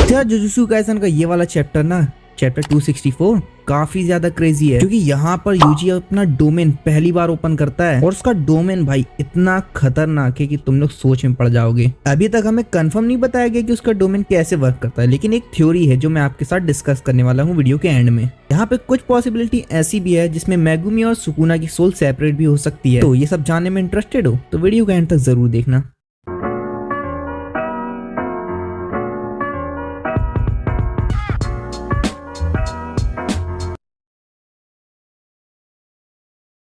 यार jujutsu Kaisen का ये वाला चैप्टर ना, चैप्टर 264 काफी ज्यादा क्रेजी है, क्योंकि यहाँ पर यूजी अपना डोमेन पहली बार ओपन करता है और उसका डोमेन भाई इतना खतरनाक है कि तुम लोग सोच में पड़ जाओगे। अभी तक हमें कंफर्म नहीं बताया गया कि उसका डोमेन कैसे वर्क करता है, लेकिन एक थ्योरी है जो मैं आपके साथ डिस्कस करने वाला हूँ वीडियो के एंड में। यहाँ पे कुछ पॉसिबिलिटी ऐसी भी है जिसमें मेगुमी और सुकुना की सोल सेपरेट भी हो सकती है। तो ये सब जानने में इंटरेस्टेड हो तो वीडियो के एंड तक जरूर देखना।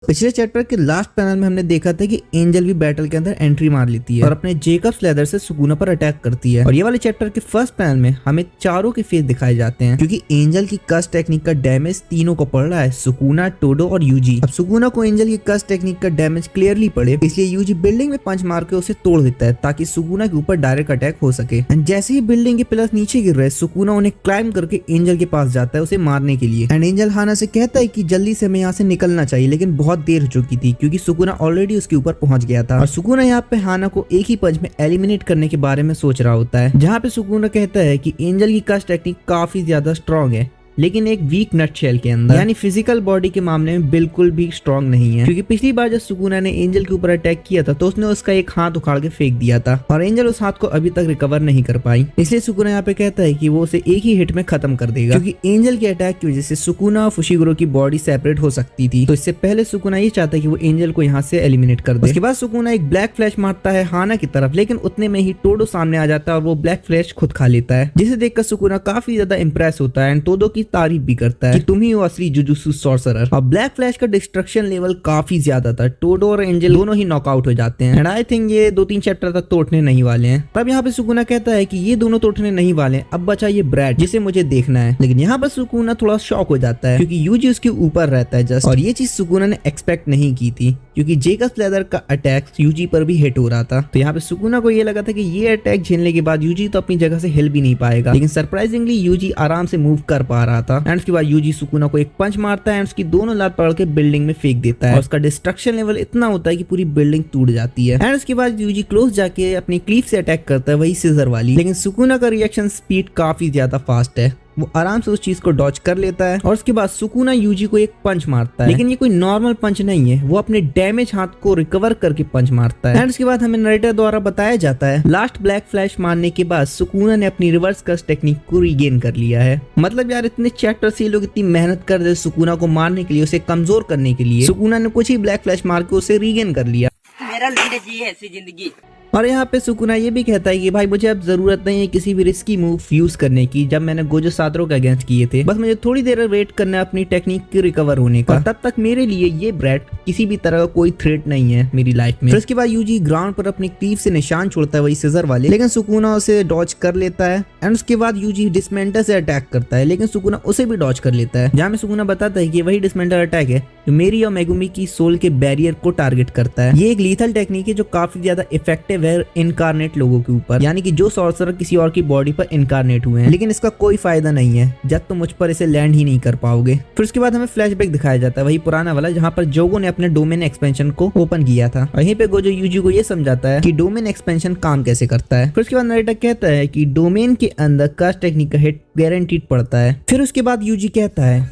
पिछले चैप्टर के लास्ट पैनल में हमने देखा था कि एंजल भी बैटल के अंदर एंट्री मार लेती है और अपने जेकब्स लेदर से सुकुना पर अटैक करती है। और ये वाले चैप्टर के फर्स्ट पैनल में हमें चारों के फेस दिखाए जाते हैं, क्योंकि एंजल की कस्ट टेक्निक का डैमेज तीनों को पड़ रहा है, सुकुना, टोडो और यूजी। अब सुकुना को एंजल की कस्ट टेक्निक का डैमेज क्लियरली पड़े, इसलिए यूजी बिल्डिंग में पंच मार के उसे तोड़ देता है ताकि सुकुना के ऊपर डायरेक्ट अटैक हो सके। एंड जैसे ही बिल्डिंग के पिलर्स नीचे गिर रहे, सुकुना उन्हें क्लाइम करके एंजल के पास जाता है उसे मारने के लिए। एंड एंजल हाना से कहता है कि जल्दी से हमें यहाँ से निकलना चाहिए, लेकिन बहुत देर हो चुकी थी क्योंकि सुकुना ऑलरेडी उसके ऊपर पहुंच गया था। और सुकुना यहाँ पे हाना को एक ही पंच में एलिमिनेट करने के बारे में सोच रहा होता है, जहाँ पे सुकुना कहता है कि एंजल की कस्ट टेक्निक काफी ज्यादा स्ट्रॉन्ग है, लेकिन एक वीक नट शेल के अंदर, यानी फिजिकल बॉडी के मामले में बिल्कुल भी स्ट्रॉन्ग नहीं है। क्योंकि पिछली बार जब सुकुना ने एंजल के ऊपर अटैक किया था तो उसने उसका एक हाथ उखाड़ के फेंक दिया था और एंजल उस हाथ को अभी तक रिकवर नहीं कर पाई। इसलिए सुकुना यहाँ पे कहता है कि वो उसे एक ही हिट में खत्म कर देगा, क्योंकि एंजल के अटैक की वजह से सुकुना और फुशिगुरो की बॉडी सेपरेट हो सकती थी। तो इससे पहले सुकुना ये चाहता है कि वो एंजल को यहाँ से एलिमिनेट कर दे। उसके बाद सुकुना एक ब्लैक फ्लैश मारता है हाना की तरफ, लेकिन उतने में ही टोडो सामने आ जाता है और वो ब्लैक फ्लैश खुद खा लेता है, जिसे देखकर सुकुना काफी ज्यादा इंप्रेस होता है एंड टोडो की तारीफ भी करता है कि तुम ही हो असली जुजुत्सु सॉर्सरर। और ब्लैक फ्लैश का डिस्ट्रक्शन लेवल काफी ज्यादा था, टोडो और एंजल दोनों ही नॉकआउट हो जाते हैं एंड आई थिंक ये 2-3 चैप्टर तक तो उठने नहीं वाले हैं। तब यहाँ पे सुकुना कहता है कि ये दोनों तो उठने नहीं वाले हैं, अब बचा ये ब्रैड जिसे मुझे देखना है। लेकिन यहाँ पर सुकुना थोड़ा शॉक हो जाता है क्योंकि यूजी उसके ऊपर रहता है जस्ट, और ये चीज सुकुना ने एक्सपेक्ट नहीं की थी क्योंकि जेकब्स लेदर का अटैक यूजी पर भी हिट हो रहा था। तो यहाँ पे सुकुना को ये लगा था कि ये अटैक झेलने के बाद यूजी तो अपनी जगह से हिल भी नहीं पाएगा, लेकिन सरप्राइजिंगली यूजी आराम से मूव कर पा रहा था। एंड उसके बाद यूजी सुकुना को एक पंच मारता है एंड उसकी दोनों लात पकड़ के बिल्डिंग में फेंक देता है और उसका डिस्ट्रक्शन लेवल इतना होता है कि पूरी बिल्डिंग टूट जाती है। एंड उसके बाद यूजी क्लोज जाके अपनी क्लीफ से अटैक करता है, वही सीजर वाली, लेकिन सुकुना का रिएक्शन स्पीड काफी ज्यादा फास्ट है, वो आराम से उस चीज को डॉच कर लेता है। और उसके बाद सुकुना यूजी को एक पंच मारता है, लेकिन ये कोई नॉर्मल पंच नहीं है, वो अपने डैमेज हाथ को रिकवर करके पंच मारता है। एंड उसके बाद हमें नरेटर द्वारा बताया जाता है लास्ट ब्लैक फ्लैश मारने के बाद सुकुना ने अपनी रिवर्स कस्ट टेक्निक को रीगेन कर लिया है। मतलब यार इतने चैप्टर से लोग इतनी मेहनत कर रहे सुकुना को मारने के लिए, उसे कमजोर करने के लिए, सुकुना ने कुछ ही ब्लैक फ्लैश मार के उसे रीगेन कर लिया। मेरा जिंदगी है ऐसी जिंदगी। और यहाँ पे सुकुना ये भी कहता है कि भाई मुझे अब जरूरत नहीं है किसी भी रिस्की मूव यूज करने की, जब मैंने गोजो सातरो के अगेंस्ट किए थे, बस मुझे थोड़ी देर वेट करना है अपनी टेक्निक की रिकवर होने का, तब तक मेरे लिए ये ब्रैड किसी भी तरह का कोई थ्रेट नहीं है मेरी लाइफ में। फिर उसके बाद यूजी ग्राउंड पर अपनी क्लीफ से निशान छोड़ता है, वही सीजर वाले, लेकिन सुकुना उसे डॉच कर लेता है। एंड उसके बाद यूजी डिसमेंटर से अटैक करता है, लेकिन सुकुना उसे भी डॉच कर लेता है, जहाँ में सुकुना बताता है कि वही डिसमेंटर अटैक है जो मेरी और मेगुमी की सोल के बैरियर को टारगेट करता है। ये एक लीथल टेक्निक है जो काफी ज्यादा इफेक्टिव है इनकारनेट लोगों के ऊपर, यानी कि जो सॉर्सरर किसी और की बॉडी पर इनकारनेट हुए हैं, लेकिन इसका कोई फायदा नहीं है जब तुम मुझ पर इसे लैंड ही नहीं कर पाओगे। फिर उसके बाद हमें फ्लैशबैक दिखाया जाता है, वही पुराना वाला, जहाँ पर जोगो ने अपने डोमेन एक्सपेंशन को ओपन किया था। वहीं पे गोजो यूजी को ये समझाता है कि डोमेन एक्सपेंशन काम कैसे करता है। फिर उसके बाद नरेटर कहता है कि डोमेन के अंदर कास्ट टेक्निक का हिट गारंटीड पड़ता है। फिर उसके बाद यूजी कहता है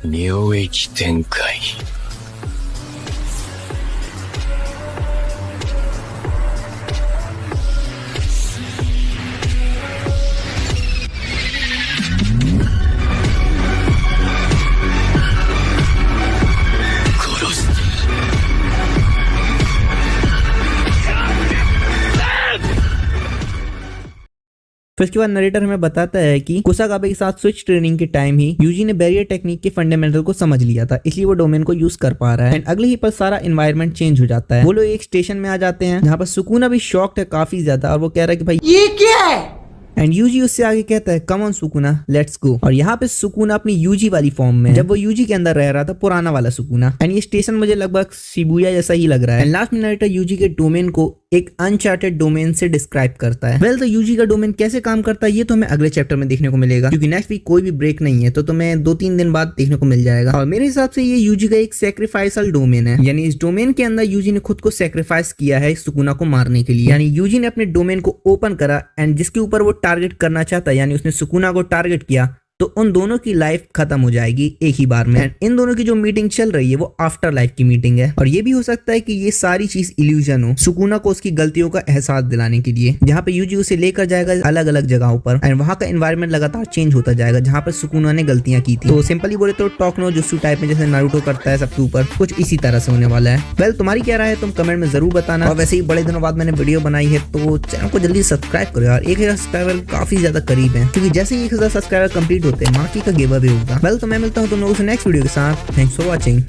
फिर उसके बाद नरेटर हमें बताता है कि कुसाकाबे के साथ स्विच ट्रेनिंग के टाइम ही यूजी ने बैरियर टेक्निक के फंडामेंटल को समझ लिया था, इसलिए वो डोमेन को यूज कर पा रहा है। एंड अगले ही पर सारा एनवायरनमेंट चेंज हो जाता है। वो लोग एक स्टेशन में आ जाते हैं जहाँ पर सुकुना भी शॉक्ड है काफी ज्यादा, और वो कह रहा है कि भाई ये क्या है। एंड यूजी उससे आगे कहता है come on Sukuna let's go. और यहाँ पे सुकुना अपनी यूजी वाली फॉर्म में, जब वो यूजी के अंदर रह रहा था, पुराना वाला सुकुना। एंड ये स्टेशन मुझे लगभग शिबुया जैसा ही लग रहा है। लास्ट में नरेटर यूजी के डोमेन को एक अनचार्टेड डोमेन से डिस्क्राइब करता है। वेल तो यूजी का डोमेन कैसे काम करता है ये तो हमें अगले चैप्टर में देखने को मिलेगा, क्योंकि नेक्स्ट वीक कोई भी ब्रेक नहीं है, तो तुम्हें 2-3 दिन बाद देखने को मिल जाएगा। और मेरे हिसाब से ये यूजी का एक सैक्रिफाइसल डोमेन है, यानी इस डोमेन के अंदर यूजी ने खुद को सैक्रिफाइस किया है सुकुना को मारने के लिए। यानी यूजी ने अपने डोमेन को ओपन करा एंड जिसके ऊपर वो टारगेट करना चाहता है, यानी उसने सुकुना को टारगेट किया, तो उन दोनों की लाइफ खत्म हो जाएगी एक ही बार में। इन दोनों की जो मीटिंग चल रही है वो आफ्टर लाइफ की मीटिंग है। और ये भी हो सकता है कि ये सारी चीज इल्यूजन हो, सुकुना को उसकी गलतियों का एहसास दिलाने के लिए, जहाँ पे यूजी उसे लेकर जाएगा अलग अलग जगहों पर एंड वहाँ का एनवायरमेंट लगातार चेंज होता जाएगा जहाँ पर सुकुना ने गलतियां की थी। तो सिंपली बोले तो टॉक नो जुत्सु टाइप में, जैसे नारुतो करता है सबके ऊपर, कुछ इसी तरह से होने वाला है। वेल, तुम्हारी क्या राय है तुम कमेंट में जरूर बताना। और वैसे ही बड़े दिनों बाद मैंने वीडियो बनाई है तो चैनल को जल्दी सब्सक्राइब करो यार, 1000 सब्सक्राइबर काफी ज्यादा करीब है, क्योंकि जैसे ही 1000 सब्सक्राइबर कंप्लीट होते हैं मार्की का गिव अवे होगा। वेल, तो मैं मिलता हूँ तुम लोगों से नेक्स्ट वीडियो के साथ। Thanks for watching.